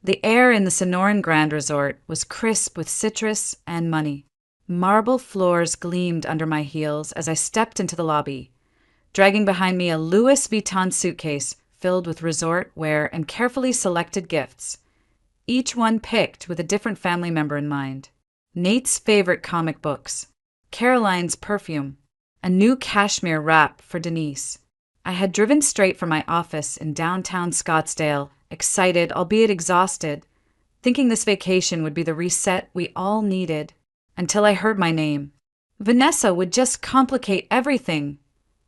The air in the Sonoran Grand Resort was crisp with citrus and money. Marble floors gleamed under my heels as I stepped into the lobby, dragging behind me a Louis Vuitton suitcase filled with resort wear and carefully selected gifts, each one picked with a different family member in mind. Nate's favorite comic books, Caroline's perfume, a new cashmere wrap for Denise. I had driven straight from my office in downtown Scottsdale, excited, albeit exhausted, thinking this vacation would be the reset we all needed, until I heard my name. Vanessa would just complicate everything.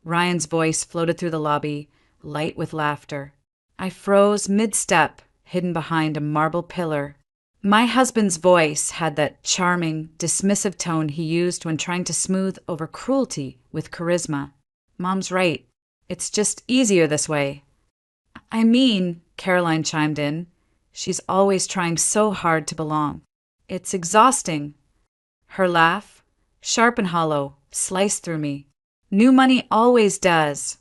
Ryan's voice floated through the lobby, light with laughter. I froze mid-step, hidden behind a marble pillar. My husband's voice had that charming, dismissive tone he used when trying to smooth over cruelty with charisma. Mom's right. It's just easier this way. I mean, Caroline chimed in, she's always trying so hard to belong. It's exhausting. Her laugh, sharp and hollow, sliced through me. New money always does,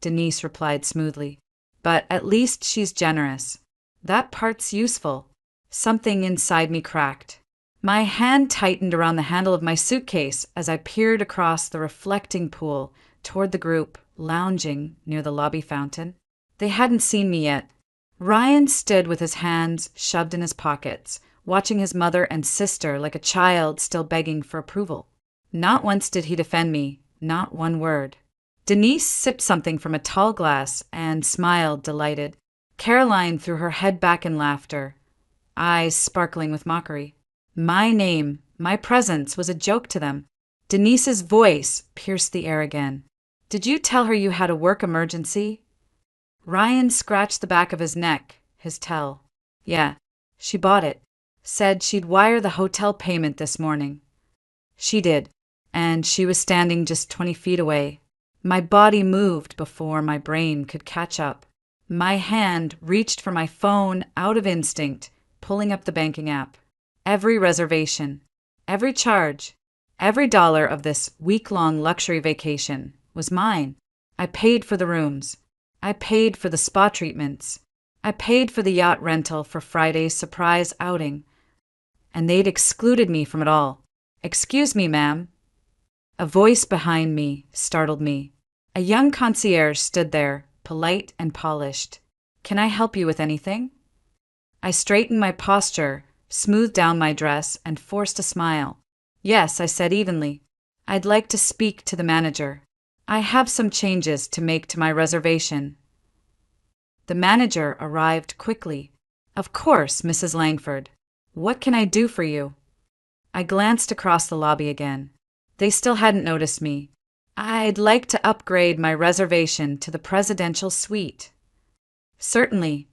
Denise replied smoothly. But at least she's generous. That part's useful. Something inside me cracked. My hand tightened around the handle of my suitcase as I peered across the reflecting pool toward the group lounging near the lobby fountain. They hadn't seen me yet. Ryan stood with his hands shoved in his pockets, watching his mother and sister like a child still begging for approval. Not once did he defend me, not one word. Denise sipped something from a tall glass and smiled, delighted. Caroline threw her head back in laughter, eyes sparkling with mockery. My name, my presence was a joke to them. Denise's voice pierced the air again. Did you tell her you had a work emergency? Ryan scratched the back of his neck, his tell. Yeah, she bought it. Said she'd wire the hotel payment this morning. She did, and she was standing just 20 feet away. My body moved before my brain could catch up. My hand reached for my phone out of instinct, pulling up the banking app. Every reservation, every charge, every dollar of this week-long luxury vacation was mine. I paid for the rooms. I paid for the spa treatments. I paid for the yacht rental for Friday's surprise outing. And they'd excluded me from it all. Excuse me, ma'am. A voice behind me startled me. A young concierge stood there, polite and polished. Can I help you with anything? I straightened my posture, smoothed down my dress, and forced a smile. Yes, I said evenly. I'd like to speak to the manager. I have some changes to make to my reservation. The manager arrived quickly. Of course, Mrs. Langford. What can I do for you? I glanced across the lobby again. They still hadn't noticed me. I'd like to upgrade my reservation to the presidential suite. Certainly.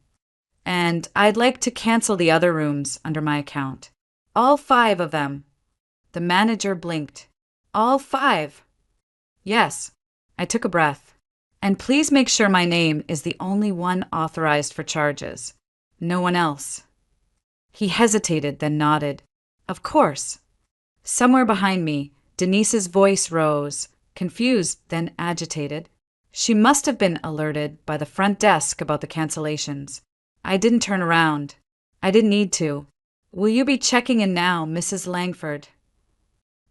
And I'd like to cancel the other rooms under my account. All 5 of them. The manager blinked. All 5? Yes. I took a breath. And please make sure my name is the only one authorized for charges. No one else. He hesitated, then nodded. Of course. Somewhere behind me, Denise's voice rose, confused, then agitated. She must have been alerted by the front desk about the cancellations. I didn't turn around. I didn't need to. Will you be checking in now, Mrs. Langford?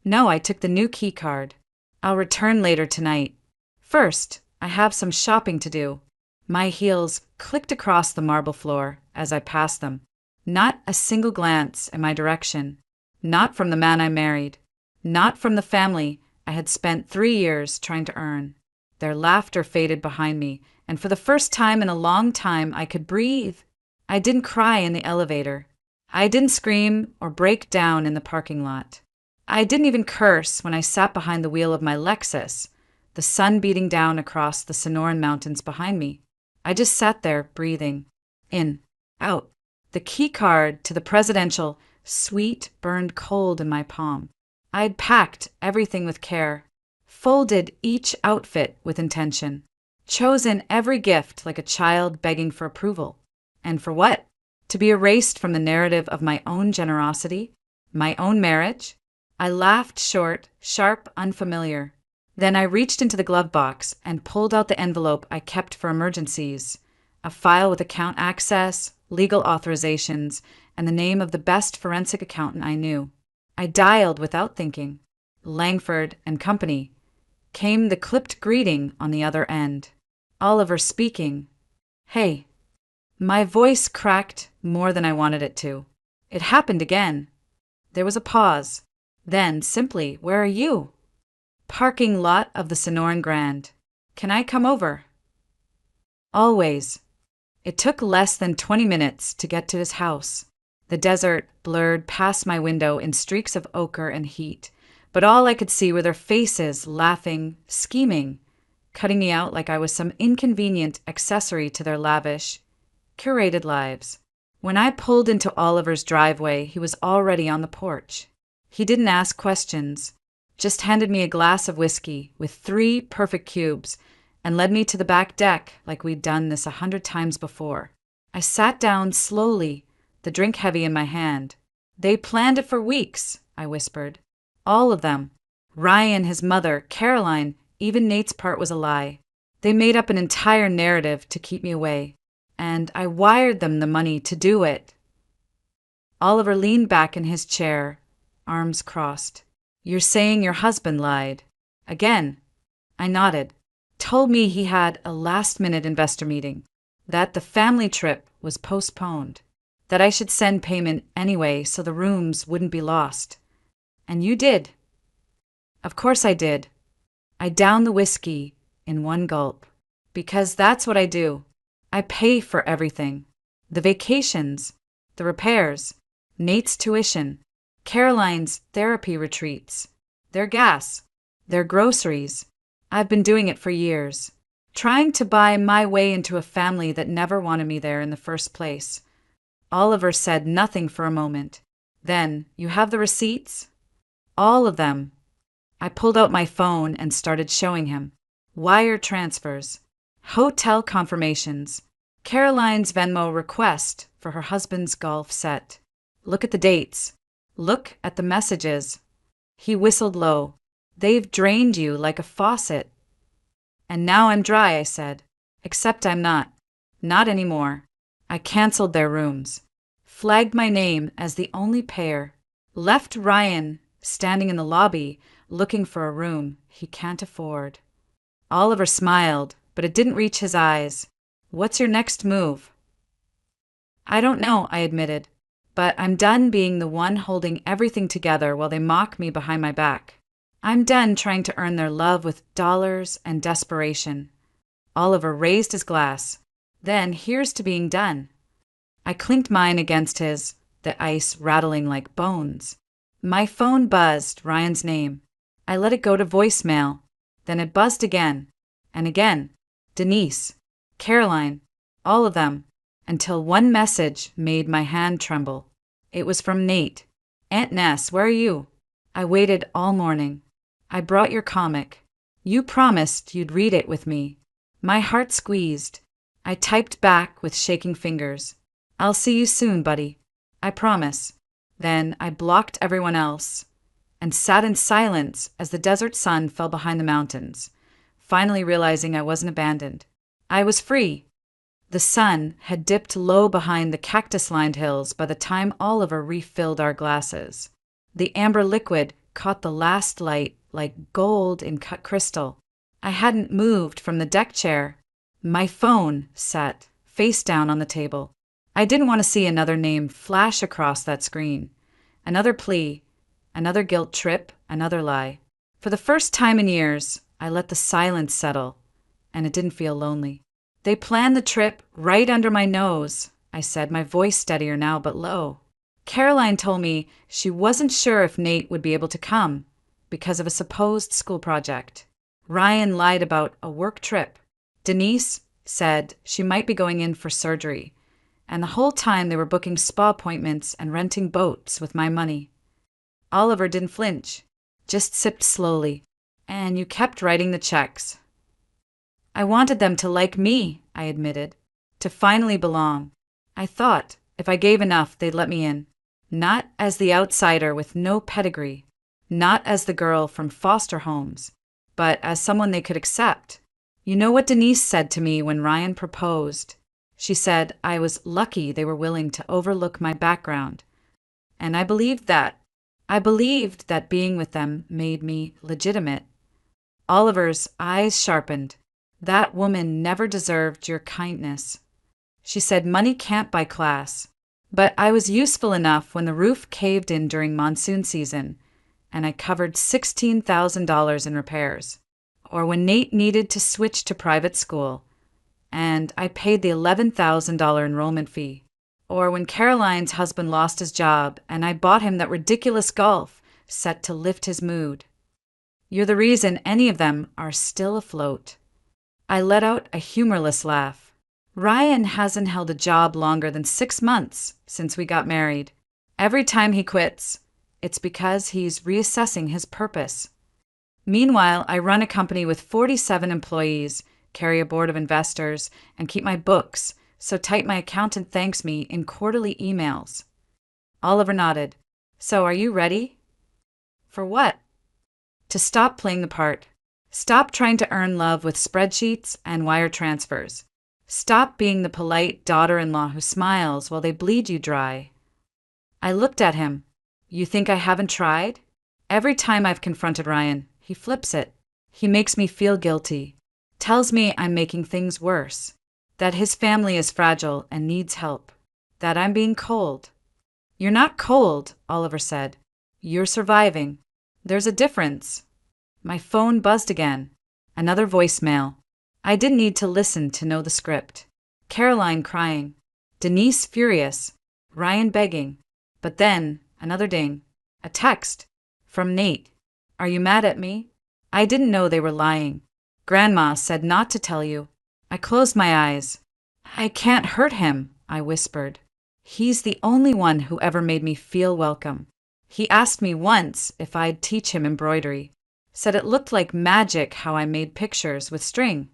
No, I took the new key card. I'll return later tonight. First, I have some shopping to do. My heels clicked across the marble floor as I passed them. Not a single glance in my direction. Not from the man I married. Not from the family I had spent 3 years trying to earn. Their laughter faded behind me, and for the first time in a long time I could breathe. I didn't cry in the elevator. I didn't scream or break down in the parking lot. I didn't even curse when I sat behind the wheel of my Lexus, the sun beating down across the Sonoran Mountains behind me. I just sat there, breathing. In, out. The key card to the presidential suite burned cold in my palm. I'd packed everything with care, folded each outfit with intention, chosen every gift like a child begging for approval. And for what? To be erased from the narrative of my own generosity, my own marriage? I laughed short, sharp, unfamiliar. Then I reached into the glove box and pulled out the envelope I kept for emergencies, a file with account access, legal authorizations, and the name of the best forensic accountant I knew. I dialed without thinking. Langford and Company. Came the clipped greeting on the other end. Oliver speaking. Hey. My voice cracked more than I wanted it to. It happened again. There was a pause. Then, simply, where are you? Parking lot of the Sonoran Grand. Can I come over? Always. It took less than 20 minutes to get to his house. The desert blurred past my window in streaks of ochre and heat, but all I could see were their faces, laughing, scheming, cutting me out like I was some inconvenient accessory to their lavish, curated lives. When I pulled into Oliver's driveway, he was already on the porch. He didn't ask questions, just handed me a glass of whiskey with 3 perfect cubes and led me to the back deck like we'd done this 100 times before. I sat down slowly, the drink heavy in my hand. They planned it for weeks, I whispered. All of them. Ryan, his mother, Caroline, even Nate's part was a lie. They made up an entire narrative to keep me away, and I wired them the money to do it. Oliver leaned back in his chair, arms crossed. You're saying your husband lied? Again. I nodded. Told me he had a last-minute investor meeting, that the family trip was postponed, that I should send payment anyway so the rooms wouldn't be lost. And you did. Of course I did. I downed the whiskey in one gulp. Because that's what I do. I pay for everything. The vacations, the repairs, Nate's tuition, Caroline's therapy retreats, their gas, their groceries. I've been doing it for years, trying to buy my way into a family that never wanted me there in the first place. Oliver said nothing for a moment. Then, you have the receipts? All of them. I pulled out my phone and started showing him. Wire transfers, hotel confirmations, Caroline's Venmo request for her husband's golf set. Look at the dates. Look at the messages. He whistled low. They've drained you like a faucet. And now I'm dry, I said. Except I'm not. Not anymore. I canceled their rooms. Flagged my name as the only payer. Left Ryan standing in the lobby looking for a room he can't afford. Oliver smiled, but it didn't reach his eyes. What's your next move? I don't know, I admitted. But I'm done being the one holding everything together while they mock me behind my back. I'm done trying to earn their love with dollars and desperation. Oliver raised his glass. Then here's to being done. I clinked mine against his, the ice rattling like bones. My phone buzzed Ryan's name. I let it go to voicemail. Then it buzzed again. And again. Denise. Caroline. All of them. Until one message made my hand tremble. It was from Nate. Aunt Ness, where are you? I waited all morning. I brought your comic. You promised you'd read it with me. My heart squeezed. I typed back with shaking fingers. I'll see you soon, buddy. I promise. Then I blocked everyone else and sat in silence as the desert sun fell behind the mountains, finally realizing I wasn't abandoned. I was free. The sun had dipped low behind the cactus-lined hills by the time Oliver refilled our glasses. The amber liquid caught the last light like gold in cut crystal. I hadn't moved from the deck chair. My phone sat face down on the table. I didn't want to see another name flash across that screen. Another plea, another guilt trip, another lie. For the first time in years, I let the silence settle, and it didn't feel lonely. They planned the trip right under my nose, I said, my voice steadier now but low. Caroline told me she wasn't sure if Nate would be able to come because of a supposed school project. Ryan lied about a work trip. Denise said she might be going in for surgery, and the whole time they were booking spa appointments and renting boats with my money. Oliver didn't flinch, just sipped slowly. And you kept writing the checks. I wanted them to like me, I admitted, to finally belong. I thought if I gave enough, they'd let me in. Not as the outsider with no pedigree, not as the girl from foster homes, but as someone they could accept. You know what Denise said to me when Ryan proposed? She said I was lucky they were willing to overlook my background. And I believed that. I believed that being with them made me legitimate. Oliver's eyes sharpened. That woman never deserved your kindness. She said money can't buy class. But I was useful enough when the roof caved in during monsoon season, and I covered $16,000 in repairs. Or when Nate needed to switch to private school, and I paid the $11,000 enrollment fee. Or when Caroline's husband lost his job, and I bought him that ridiculous golf set to lift his mood. You're the reason any of them are still afloat. I let out a humorless laugh. Ryan hasn't held a job longer than 6 months since we got married. Every time he quits, it's because he's reassessing his purpose. Meanwhile, I run a company with 47 employees, carry a board of investors, and keep my books so tight my accountant thanks me in quarterly emails. Oliver nodded. So are you ready? For what? To stop playing the part. Stop trying to earn love with spreadsheets and wire transfers. Stop being the polite daughter-in-law who smiles while they bleed you dry. I looked at him. You think I haven't tried? Every time I've confronted Ryan, he flips it. He makes me feel guilty. Tells me I'm making things worse. That his family is fragile and needs help. That I'm being cold. You're not cold, Oliver said. You're surviving. There's a difference. My phone buzzed again. Another voicemail. I didn't need to listen to know the script. Caroline crying. Denise furious. Ryan begging. But then, another ding. A text. From Nate. Are you mad at me? I didn't know they were lying. Grandma said not to tell you. I closed my eyes. I can't hurt him, I whispered. He's the only one who ever made me feel welcome. He asked me once if I'd teach him embroidery. Said it looked like magic how I made pictures with string.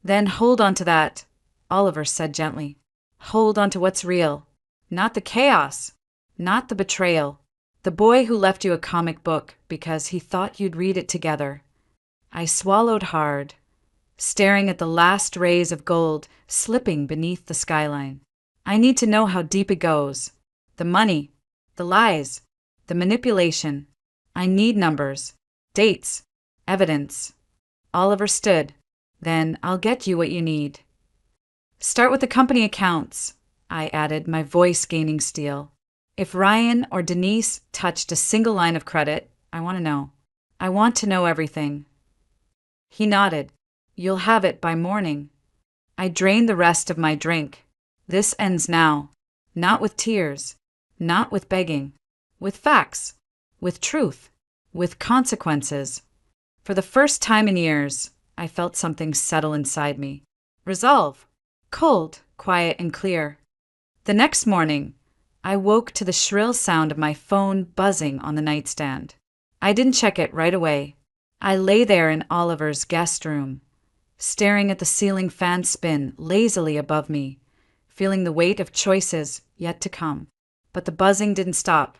Then hold on to that, Oliver said gently. Hold on to what's real. Not the chaos. Not the betrayal. The boy who left you a comic book because he thought you'd read it together. I swallowed hard, staring at the last rays of gold slipping beneath the skyline. I need to know how deep it goes. The money, the lies, the manipulation. I need numbers, dates, evidence. Oliver stood. Then I'll get you what you need. Start with the company accounts, I added, my voice gaining steel. If Ryan or Denise touched a single line of credit, I want to know. I want to know everything. He nodded. You'll have it by morning. I drained the rest of my drink. This ends now. Not with tears. Not with begging. With facts. With truth. With consequences. For the first time in years, I felt something settle inside me. Resolve. Cold, quiet, and clear. The next morning, I woke to the shrill sound of my phone buzzing on the nightstand. I didn't check it right away. I lay there in Oliver's guest room, staring at the ceiling fan spin lazily above me, feeling the weight of choices yet to come. But the buzzing didn't stop.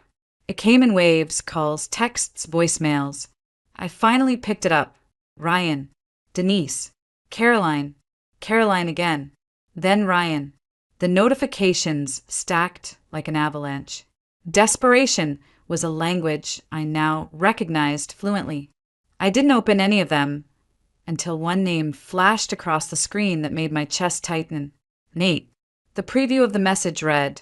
It came in waves, calls, texts, voicemails. I finally picked it up. Ryan. Denise. Caroline. Caroline again. Then Ryan. The notifications stacked like an avalanche. Desperation was a language I now recognized fluently. I didn't open any of them until one name flashed across the screen that made my chest tighten. Nate. The preview of the message read,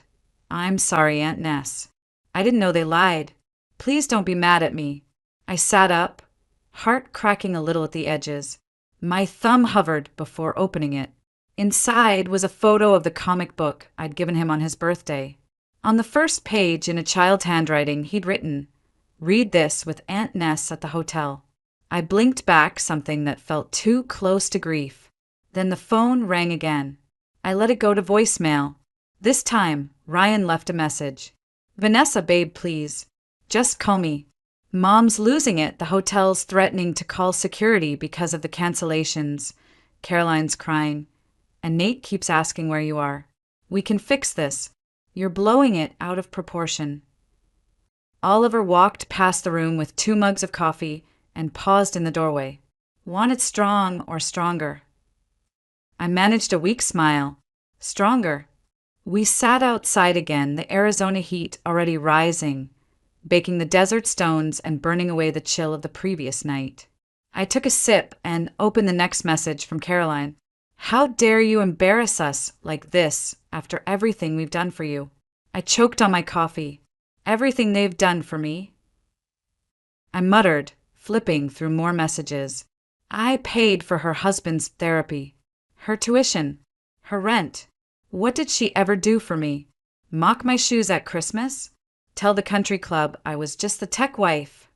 I'm sorry, Aunt Ness. I didn't know they lied. Please don't be mad at me. I sat up, heart cracking a little at the edges. My thumb hovered before opening it. Inside was a photo of the comic book I'd given him on his birthday. On the first page, in a child's handwriting, he'd written, Read this with Aunt Ness at the hotel. I blinked back something that felt too close to grief. Then the phone rang again. I let it go to voicemail. This time, Ryan left a message. Vanessa, babe, please. Just call me. Mom's losing it. The hotel's threatening to call security because of the cancellations. Caroline's crying. And Nate keeps asking where you are. We can fix this. You're blowing it out of proportion. Oliver walked past the room with 2 mugs of coffee and paused in the doorway. Want it strong or stronger? I managed a weak smile. Stronger. We sat outside again, the Arizona heat already rising, baking the desert stones and burning away the chill of the previous night. I took a sip and opened the next message from Caroline. How dare you embarrass us like this after everything we've done for you? I choked on my coffee. Everything they've done for me? I muttered, flipping through more messages. I paid for her husband's therapy, her tuition, her rent. What did she ever do for me? Mock my shoes at Christmas? Tell the country club I was just the tech wife?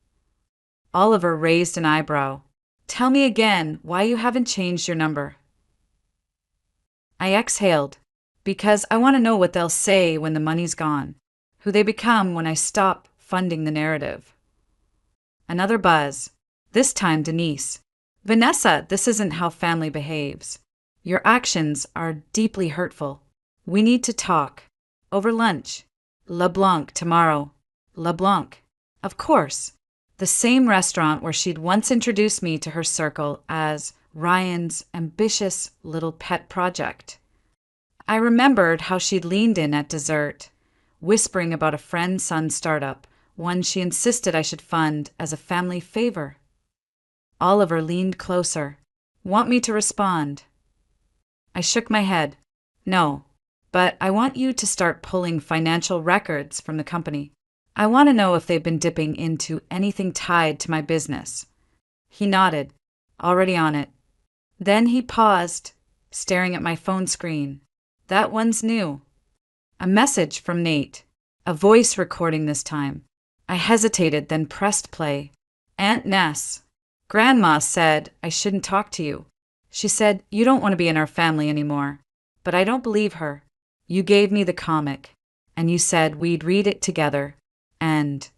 Oliver raised an eyebrow. Tell me again why you haven't changed your number. I exhaled, because I want to know what they'll say when the money's gone, who they become when I stop funding the narrative. Another buzz. This time Denise. Vanessa, this isn't how family behaves. Your actions are deeply hurtful. We need to talk. Over lunch. LeBlanc tomorrow. LeBlanc. Of course. The same restaurant where she'd once introduced me to her circle as Ryan's ambitious little pet project. I remembered how she'd leaned in at dessert, whispering about a friend's son's startup, one she insisted I should fund as a family favor. Oliver leaned closer. Want me to respond? I shook my head. No, but I want you to start pulling financial records from the company. I want to know if they've been dipping into anything tied to my business. He nodded, already on it. Then he paused, staring at my phone screen. That one's new. A message from Nate, a voice recording this time. I hesitated, then pressed play. Aunt Ness. Grandma said I shouldn't talk to you. She said you don't want to be in our family anymore. But I don't believe her. You gave me the comic, and you said we'd read it together. And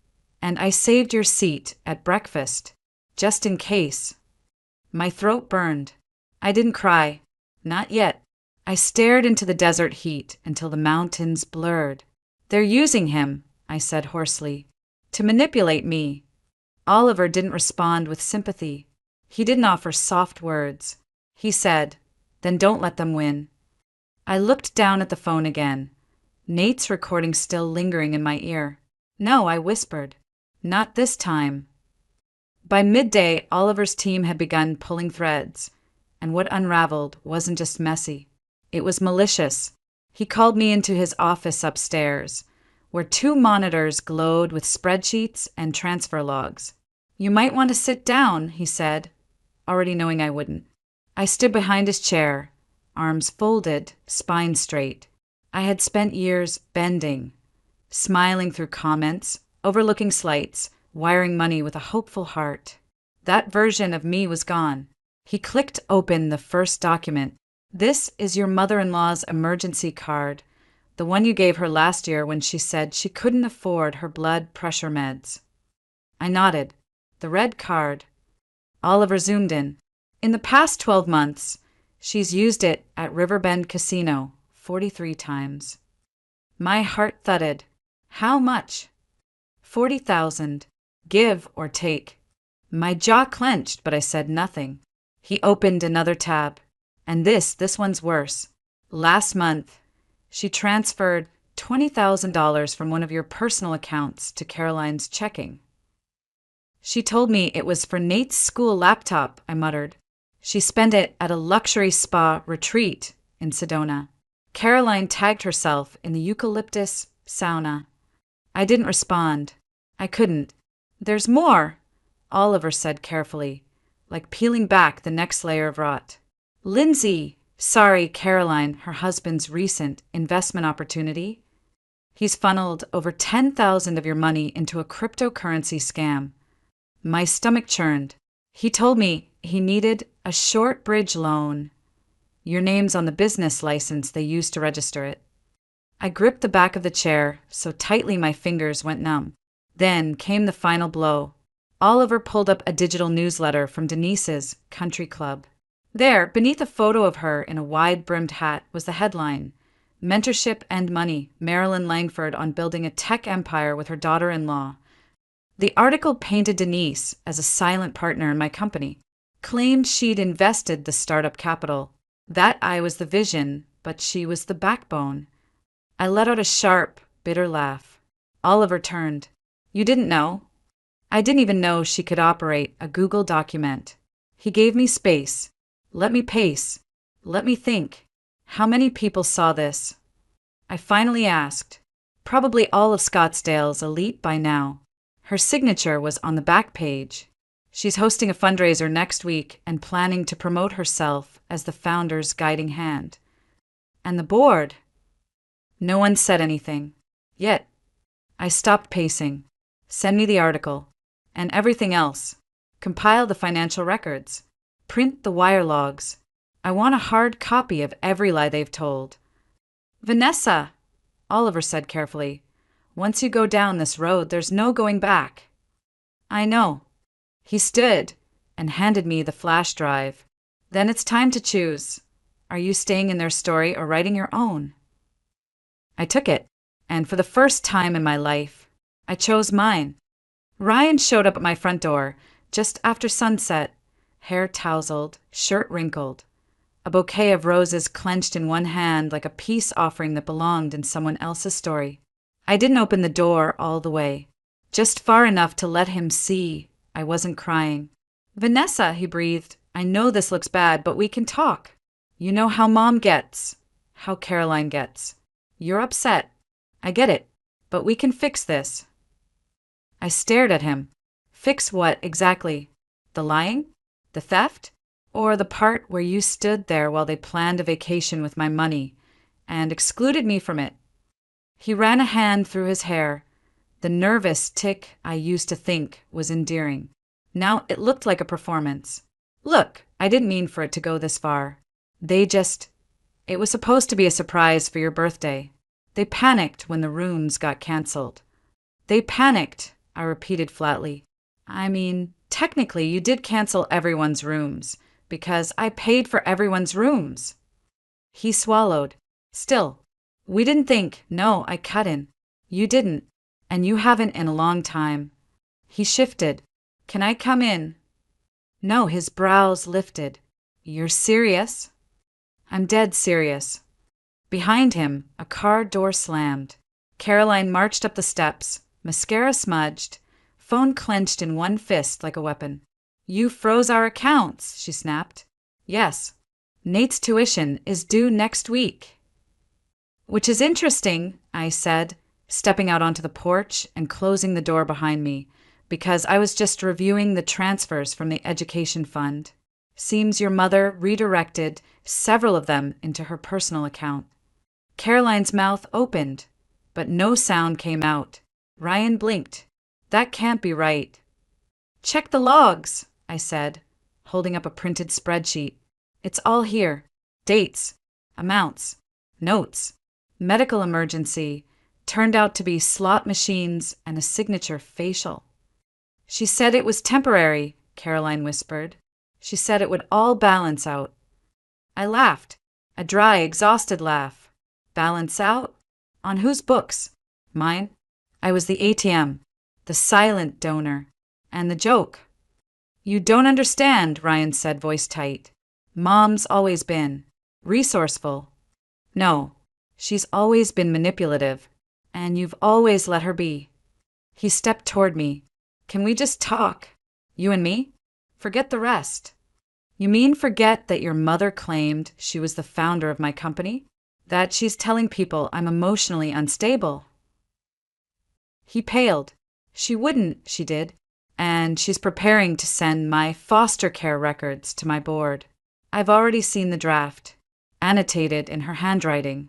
I saved your seat at breakfast, just in case. My throat burned. I didn't cry. Not yet. I stared into the desert heat until the mountains blurred. They're using him, I said hoarsely, to manipulate me. Oliver didn't respond with sympathy. He didn't offer soft words. He said, then don't let them win. I looked down at the phone again, Nate's recording still lingering in my ear. No, I whispered. Not this time. By midday, Oliver's team had begun pulling threads, and what unraveled wasn't just messy. It was malicious. He called me into his office upstairs, where 2 monitors glowed with spreadsheets and transfer logs. You might want to sit down, he said, already knowing I wouldn't. I stood behind his chair, arms folded, spine straight. I had spent years bending, smiling through comments, overlooking slights, wiring money with a hopeful heart. That version of me was gone. He clicked open the first document. This is your mother-in-law's emergency card, the one you gave her last year when she said she couldn't afford her blood pressure meds. I nodded. The red card. Oliver zoomed in. In the past 12 months, she's used it at Riverbend Casino 43 times. My heart thudded. How much? 40,000. Give or take. My jaw clenched, but I said nothing. He opened another tab. And this one's worse. Last month, she transferred $20,000 from one of your personal accounts to Caroline's checking. She told me it was for Nate's school laptop, I muttered. She spent it at a luxury spa retreat in Sedona. Caroline tagged herself in the eucalyptus sauna. I didn't respond. I couldn't. There's more, Oliver said carefully, like peeling back the next layer of rot. Caroline, her husband's recent investment opportunity. He's funneled over 10,000 of your money into a cryptocurrency scam. My stomach churned. He told me he needed a short bridge loan. Your name's on the business license they used to register it. I gripped the back of the chair so tightly my fingers went numb. Then came the final blow. Oliver pulled up a digital newsletter from Denise's country club. There, beneath a photo of her in a wide-brimmed hat, was the headline, Mentorship and Money, Marilyn Langford on Building a Tech Empire with Her Daughter-in-Law. The article painted Denise as a silent partner in my company, claimed she'd invested the startup capital, that I was the vision, but she was the backbone. I let out a sharp, bitter laugh. Oliver turned. You didn't know? I didn't even know she could operate a Google document. He gave me space. Let me pace. Let me think. How many people saw this? I finally asked. Probably all of Scottsdale's elite by now. Her signature was on the back page. She's hosting a fundraiser next week and planning to promote herself as the founder's guiding hand. And the board? No one said anything. Yet, I stopped pacing. Send me the article. And everything else. Compile the financial records. Print the wire logs. I want a hard copy of every lie they've told. Vanessa, Oliver said carefully, once you go down this road, there's no going back. I know. He stood and handed me the flash drive. Then it's time to choose. Are you staying in their story or writing your own? I took it, and for the first time in my life, I chose mine. Ryan showed up at my front door just after sunset, hair tousled, shirt wrinkled, a bouquet of roses clenched in one hand like a peace offering that belonged in someone else's story. I didn't open the door all the way, just far enough to let him see I wasn't crying. Vanessa, he breathed, I know this looks bad, but we can talk. You know how Mom gets, how Caroline gets. You're upset. I get it, but we can fix this. I stared at him. Fix what exactly? The lying? The theft? Or the part where you stood there while they planned a vacation with my money and excluded me from it? He ran a hand through his hair. The nervous tick I used to think was endearing. Now it looked like a performance. Look, I didn't mean for it to go this far. It was supposed to be a surprise for your birthday. They panicked when the rooms got canceled. They panicked, I repeated flatly. I mean, technically you did cancel everyone's rooms, because I paid for everyone's rooms. He swallowed. Still, we didn't think. No, I cut in. You didn't, and you haven't in a long time. He shifted. Can I come in? No, his brows lifted. You're serious? I'm dead serious. Behind him, a car door slammed. Caroline marched up the steps, mascara smudged, phone clenched in one fist like a weapon. You froze our accounts, she snapped. Yes. Nate's tuition is due next week. Which is interesting, I said, stepping out onto the porch and closing the door behind me, because I was just reviewing the transfers from the education fund. Seems your mother redirected several of them into her personal account. Caroline's mouth opened, but no sound came out. Ryan blinked. That can't be right. Check the logs, I said, holding up a printed spreadsheet. It's all here. Dates, amounts, notes. Medical emergency turned out to be slot machines and a signature facial. She said it was temporary, Caroline whispered. She said it would all balance out. I laughed, a dry, exhausted laugh. Balance out? On whose books? Mine? I was the ATM, the silent donor, and the joke. You don't understand, Ryan said, voice tight. Mom's always been resourceful. No, she's always been manipulative, and you've always let her be. He stepped toward me. Can we just talk? You and me? Forget the rest. You mean forget that your mother claimed she was the founder of my company? That she's telling people I'm emotionally unstable? He paled. She wouldn't, she did. And she's preparing to send my foster care records to my board. I've already seen the draft, annotated in her handwriting.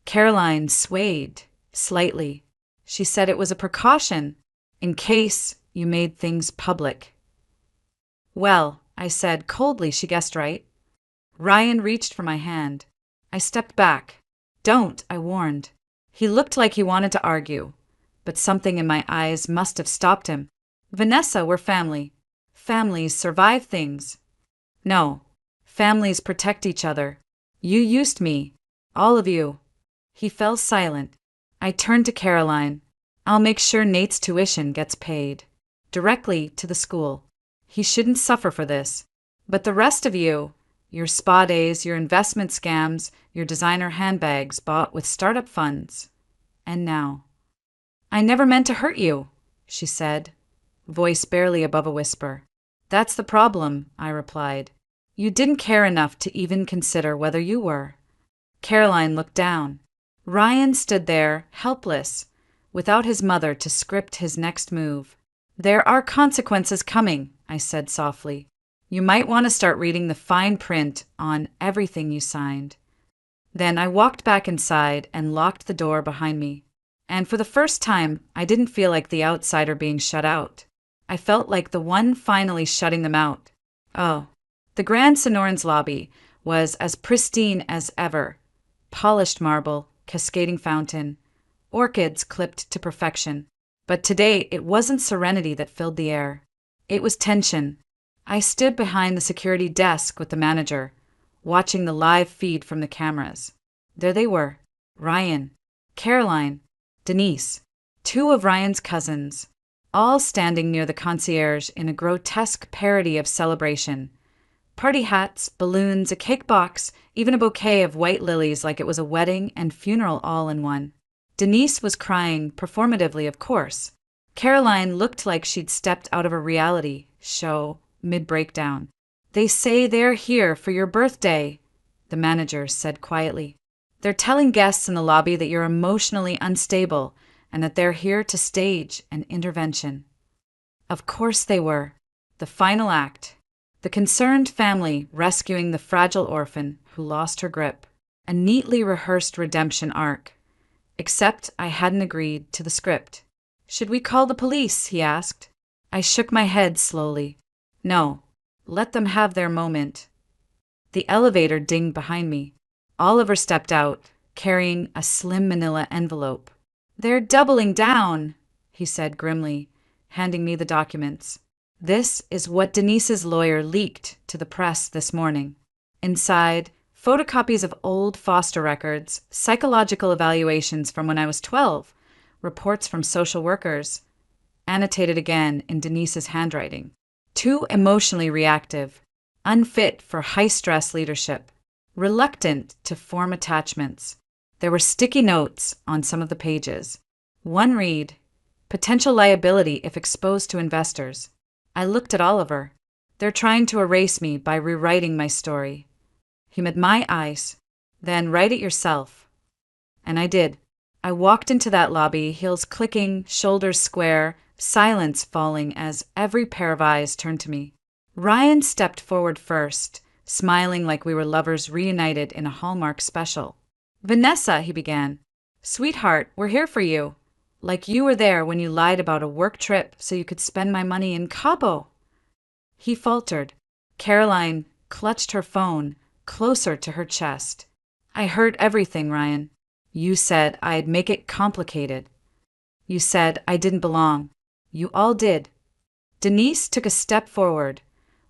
Caroline swayed slightly. She said it was a precaution, in case you made things public. Well, I said coldly, she guessed right. Ryan reached for my hand. I stepped back. Don't, I warned. He looked like he wanted to argue, but something in my eyes must have stopped him. Vanessa, we're family. Families survive things. No, families protect each other. You used me. All of you. He fell silent. I turned to Caroline. I'll make sure Nate's tuition gets paid. Directly to the school. He shouldn't suffer for this. But the rest of you, Your spa days, your investment scams, your designer handbags bought with startup funds. And now. I never meant to hurt you, she said, voice barely above a whisper. That's the problem, I replied. You didn't care enough to even consider whether you were. Caroline looked down. Ryan stood there, helpless, without his mother to script his next move. There are consequences coming, I said softly. You might want to start reading the fine print on everything you signed. Then I walked back inside and locked the door behind me. And for the first time, I didn't feel like the outsider being shut out. I felt like the one finally shutting them out. Oh, the Grand Sonoran's lobby was as pristine as ever. Polished marble, cascading fountain, orchids clipped to perfection. But today, it wasn't serenity that filled the air. It was tension. I stood behind the security desk with the manager, watching the live feed from the cameras. There they were, Ryan, Caroline, Denise, two of Ryan's cousins, all standing near the concierge in a grotesque parody of celebration. Party hats, balloons, a cake box, even a bouquet of white lilies like it was a wedding and funeral all in one. Denise was crying, performatively of course. Caroline looked like she'd stepped out of a reality show mid-breakdown. They say they're here for your birthday, the manager said quietly. They're telling guests in the lobby that you're emotionally unstable and that they're here to stage an intervention. Of course they were. The final act. The concerned family rescuing the fragile orphan who lost her grip. A neatly rehearsed redemption arc. Except I hadn't agreed to the script. Should we call the police? He asked. I shook my head slowly. No. Let them have their moment. The elevator dinged behind me. Oliver stepped out, carrying a slim manila envelope. They're doubling down, he said grimly, handing me the documents. This is what Denise's lawyer leaked to the press this morning. Inside, photocopies of old foster records, psychological evaluations from when I was 12, reports from social workers, annotated again in Denise's handwriting. Too emotionally reactive, unfit for high-stress leadership, reluctant to form attachments. There were sticky notes on some of the pages. One read, potential liability if exposed to investors. I looked at Oliver. They're trying to erase me by rewriting my story. He met my eyes. Then write it yourself. And I did. I walked into that lobby, heels clicking, shoulders square, silence falling as every pair of eyes turned to me. Ryan stepped forward first, smiling like we were lovers reunited in a Hallmark special. Vanessa, he began. Sweetheart, we're here for you. Like you were there when you lied about a work trip so you could spend my money in Cabo. He faltered. Caroline clutched her phone closer to her chest. I heard everything, Ryan. You said I'd make it complicated. You said I didn't belong. You all did. Denise took a step forward,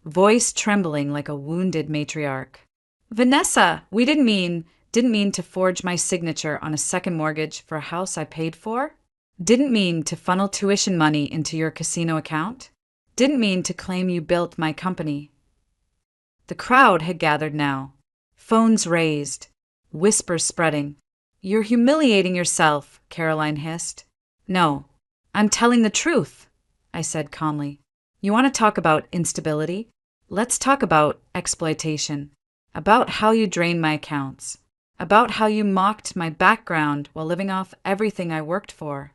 voice trembling like a wounded matriarch. Vanessa, we didn't mean to forge my signature on a second mortgage for a house I paid for. Didn't mean to funnel tuition money into your casino account. Didn't mean to claim you built my company. The crowd had gathered now. Phones raised, whispers spreading. You're humiliating yourself, Caroline hissed. No, I'm telling the truth, I said calmly. You want to talk about instability? Let's talk about exploitation. About how you drained my accounts. About how you mocked my background while living off everything I worked for.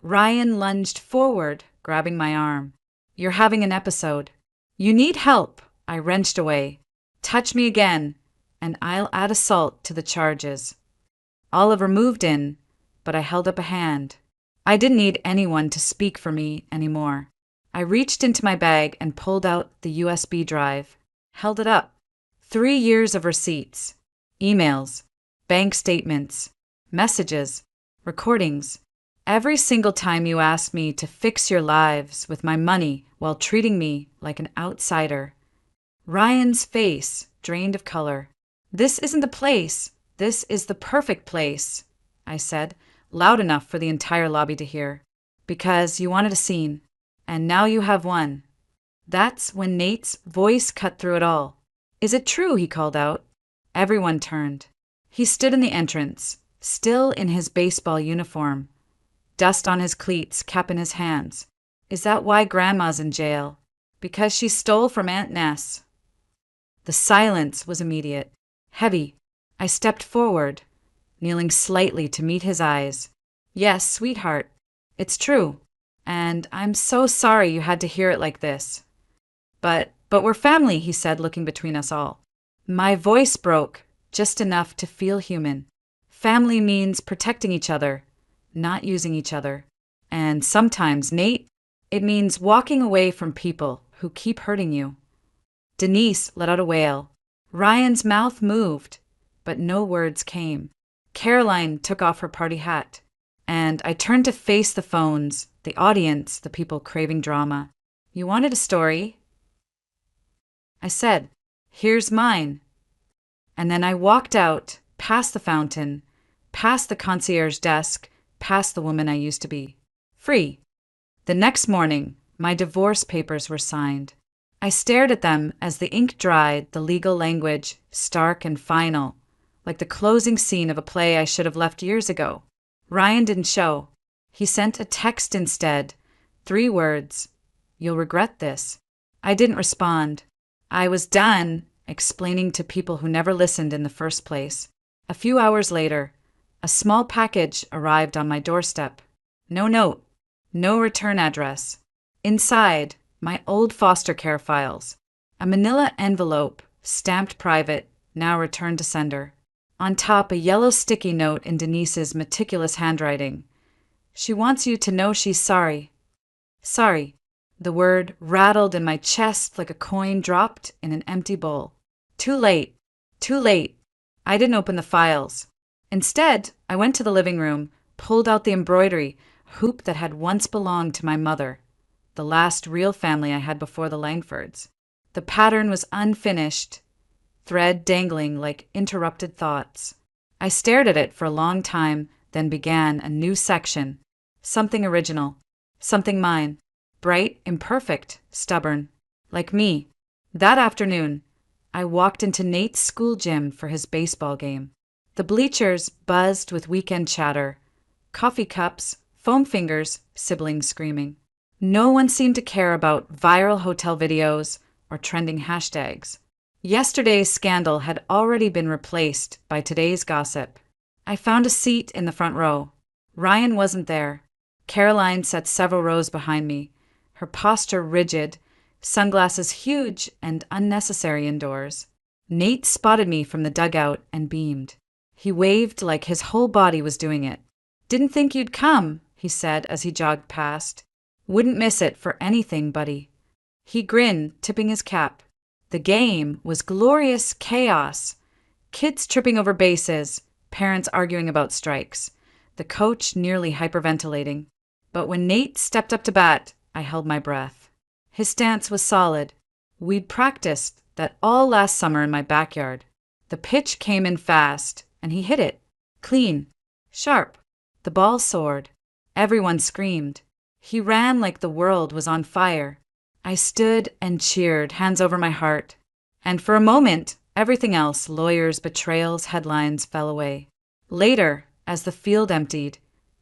Ryan lunged forward, grabbing my arm. You're having an episode. You need help, I wrenched away. Touch me again, and I'll add assault to the charges. Oliver moved in, but I held up a hand. I didn't need anyone to speak for me anymore. I reached into my bag and pulled out the USB drive, held it up. 3 years of receipts, emails, bank statements, messages, recordings. Every single time you asked me to fix your lives with my money while treating me like an outsider. Ryan's face drained of color. This isn't the place. This is the perfect place, I said, loud enough for the entire lobby to hear. Because you wanted a scene, and now you have one. That's when Nate's voice cut through it all. Is it true? He called out. Everyone turned. He stood in the entrance, still in his baseball uniform, dust on his cleats, cap in his hands. Is that why Grandma's in jail? Because she stole from Aunt Ness. The silence was immediate, heavy. I stepped forward, kneeling slightly to meet his eyes. Yes, sweetheart, it's true. And I'm so sorry you had to hear it like this. But we're family, he said, looking between us all. My voice broke, just enough to feel human. Family means protecting each other, not using each other. And sometimes, Nate, it means walking away from people who keep hurting you. Denise let out a wail. Ryan's mouth moved, but no words came. Caroline took off her party hat, and I turned to face the phones, the audience, the people craving drama. You wanted a story? I said, here's mine. And then I walked out, past the fountain, past the concierge desk, past the woman I used to be. Free. The next morning, my divorce papers were signed. I stared at them as the ink dried, the legal language, stark and final, like the closing scene of a play I should have left years ago. Ryan didn't show. He sent a text instead. 3 words. You'll regret this. I didn't respond. I was done explaining to people who never listened in the first place. A few hours later, a small package arrived on my doorstep. No note, no return address. Inside, my old foster care files. A manila envelope, stamped private, now returned to sender. On top, a yellow sticky note in Denise's meticulous handwriting. She wants you to know she's sorry. Sorry. The word rattled in my chest like a coin dropped in an empty bowl. Too late. Too late. I didn't open the files. Instead, I went to the living room, pulled out the embroidery, hoop that had once belonged to my mother, the last real family I had before the Langfords. The pattern was unfinished, thread dangling like interrupted thoughts. I stared at it for a long time, then began a new section. Something original. Something mine. Bright, imperfect, stubborn. Like me. That afternoon, I walked into Nate's school gym for his baseball game. The bleachers buzzed with weekend chatter. Coffee cups, foam fingers, siblings screaming. No one seemed to care about viral hotel videos or trending hashtags. Yesterday's scandal had already been replaced by today's gossip. I found a seat in the front row. Ryan wasn't there. Caroline sat several rows behind me, her posture rigid, sunglasses huge and unnecessary indoors. Nate spotted me from the dugout and beamed. He waved like his whole body was doing it. Didn't think you'd come, he said as he jogged past. Wouldn't miss it for anything, buddy. He grinned, tipping his cap. The game was glorious chaos. Kids tripping over bases, parents arguing about strikes, the coach nearly hyperventilating. But when Nate stepped up to bat, I held my breath. His stance was solid. We'd practiced that all last summer in my backyard. The pitch came in fast, and he hit it. Clean. Sharp. The ball soared. Everyone screamed. He ran like the world was on fire. I stood and cheered, hands over my heart. And for a moment, everything else, lawyers, betrayals, headlines, fell away. Later, as the field emptied,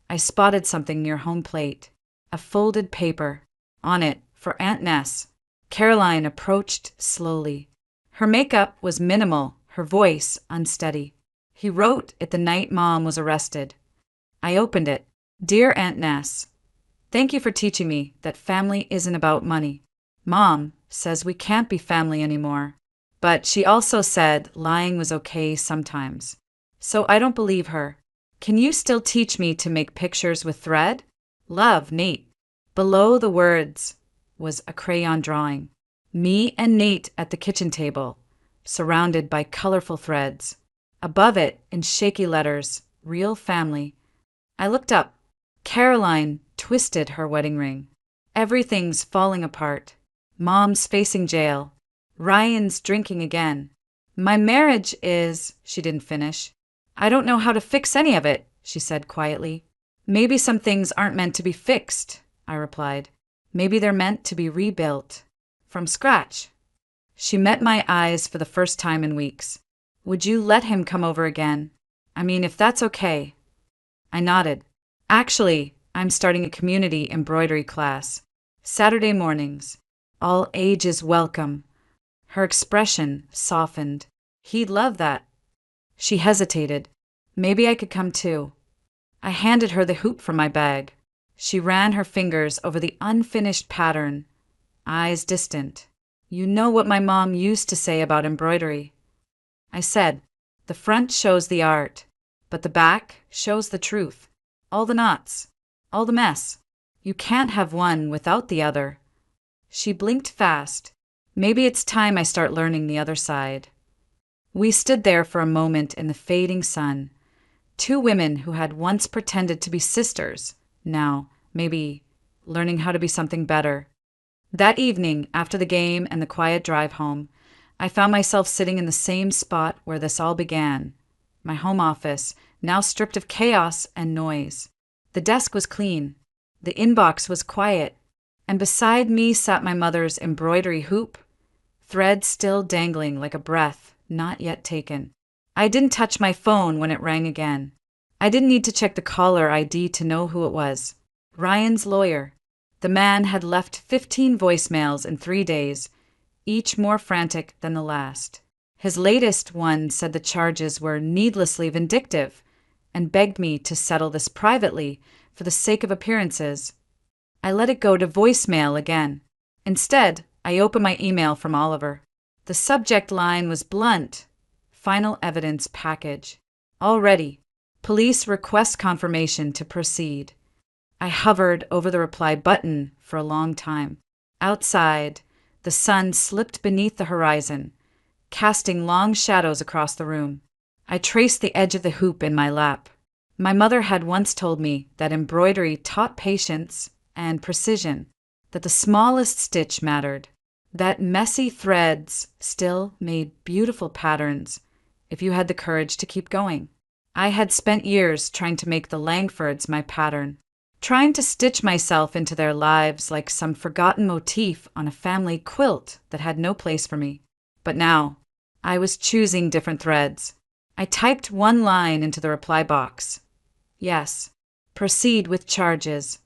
I spotted something near home plate. A folded paper. On it, for Aunt Ness. Caroline approached slowly. Her makeup was minimal, her voice unsteady. He wrote it the night Mom was arrested. I opened it. Dear Aunt Ness, thank you for teaching me that family isn't about money. Mom says we can't be family anymore. But she also said lying was okay sometimes. So I don't believe her. Can you still teach me to make pictures with thread? Love, Nate. Below the words was a crayon drawing. Me and Nate at the kitchen table, surrounded by colorful threads. Above it, in shaky letters, real family. I looked up. Caroline twisted her wedding ring. Everything's falling apart. Mom's facing jail. Ryan's drinking again. My marriage is, she didn't finish. I don't know how to fix any of it, she said quietly. Maybe some things aren't meant to be fixed, I replied. Maybe they're meant to be rebuilt. From scratch. She met my eyes for the first time in weeks. Would you let him come over again? I mean, if that's okay. I nodded. Actually, I'm starting a community embroidery class. Saturday mornings. All ages welcome. Her expression softened. He'd love that. She hesitated. Maybe I could come too. I handed her the hoop from my bag. She ran her fingers over the unfinished pattern, eyes distant. You know what my mom used to say about embroidery. I said, the front shows the art, but the back shows the truth. All the knots, all the mess. You can't have one without the other. She blinked fast. Maybe it's time I start learning the other side. We stood there for a moment in the fading sun. Two women who had once pretended to be sisters, now, maybe, learning how to be something better. That evening, after the game and the quiet drive home, I found myself sitting in the same spot where this all began. My home office, now stripped of chaos and noise. The desk was clean. The inbox was quiet. And beside me sat my mother's embroidery hoop, thread still dangling like a breath not yet taken. I didn't touch my phone when it rang again. I didn't need to check the caller ID to know who it was. Ryan's lawyer. The man had left 15 voicemails in 3 days, each more frantic than the last. His latest one said the charges were needlessly vindictive and begged me to settle this privately for the sake of appearances. I let it go to voicemail again. Instead, I opened my email from Oliver. The subject line was blunt. Final evidence package. All ready. Police request confirmation to proceed. I hovered over the reply button for a long time. Outside, the sun slipped beneath the horizon, casting long shadows across the room. I traced the edge of the hoop in my lap. My mother had once told me that embroidery taught patience and precision, that the smallest stitch mattered, that messy threads still made beautiful patterns if you had the courage to keep going. I had spent years trying to make the Langfords my pattern, trying to stitch myself into their lives like some forgotten motif on a family quilt that had no place for me. But now, I was choosing different threads. I typed one line into the reply box. Yes, proceed with charges.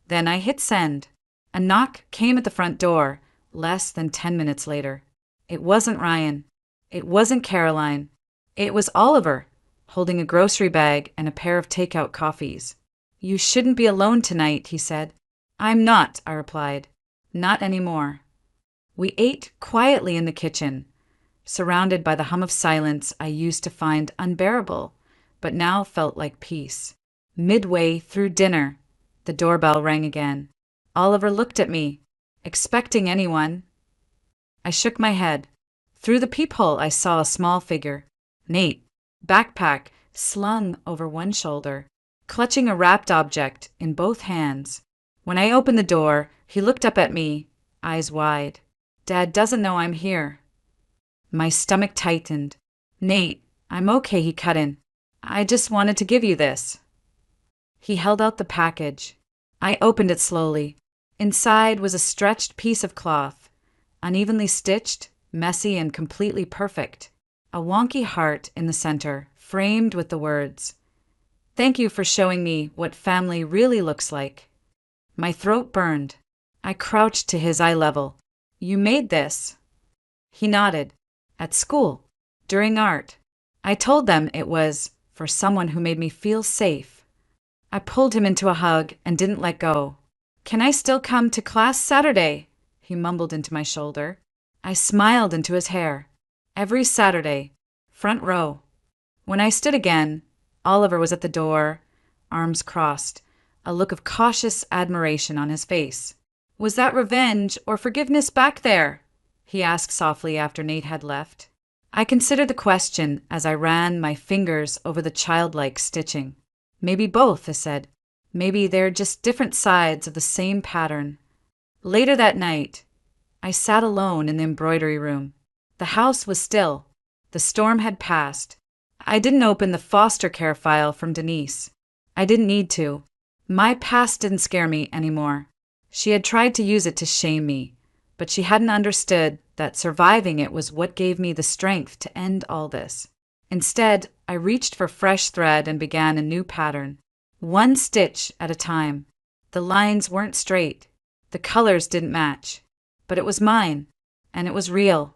Then I hit send. A knock came at the front door, less than 10 minutes later. It wasn't Ryan. It wasn't Caroline. It was Oliver, holding a grocery bag and a pair of takeout coffees. You shouldn't be alone tonight, he said. I'm not, I replied. Not anymore. We ate quietly in the kitchen, surrounded by the hum of silence I used to find unbearable, but now felt like peace. Midway through dinner, the doorbell rang again. Oliver looked at me, expecting anyone. I shook my head. Through the peephole I saw a small figure. Nate, backpack slung over one shoulder, clutching a wrapped object in both hands. When I opened the door, he looked up at me, eyes wide. Dad doesn't know I'm here. My stomach tightened. Nate, I'm okay, he cut in. I just wanted to give you this. He held out the package. I opened it slowly. Inside was a stretched piece of cloth, unevenly stitched, messy and completely perfect. A wonky heart in the center, framed with the words, "Thank you for showing me what family really looks like." My throat burned. I crouched to his eye level. You made this? He nodded. At school. During art. I told them it was for someone who made me feel safe. I pulled him into a hug and didn't let go. Can I still come to class Saturday? He mumbled into my shoulder. I smiled into his hair. Every Saturday. Front row. When I stood again, Oliver was at the door, arms crossed, a look of cautious admiration on his face. Was that revenge or forgiveness back there? He asked softly after Nate had left. I considered the question as I ran my fingers over the childlike stitching. Maybe both, I said. Maybe they're just different sides of the same pattern. Later that night, I sat alone in the embroidery room. The house was still. The storm had passed. I didn't open the foster care file from Denise. I didn't need to. My past didn't scare me anymore. She had tried to use it to shame me, but she hadn't understood that surviving it was what gave me the strength to end all this. Instead, I reached for fresh thread and began a new pattern, one stitch at a time. The lines weren't straight, the colors didn't match, but it was mine, and it was real.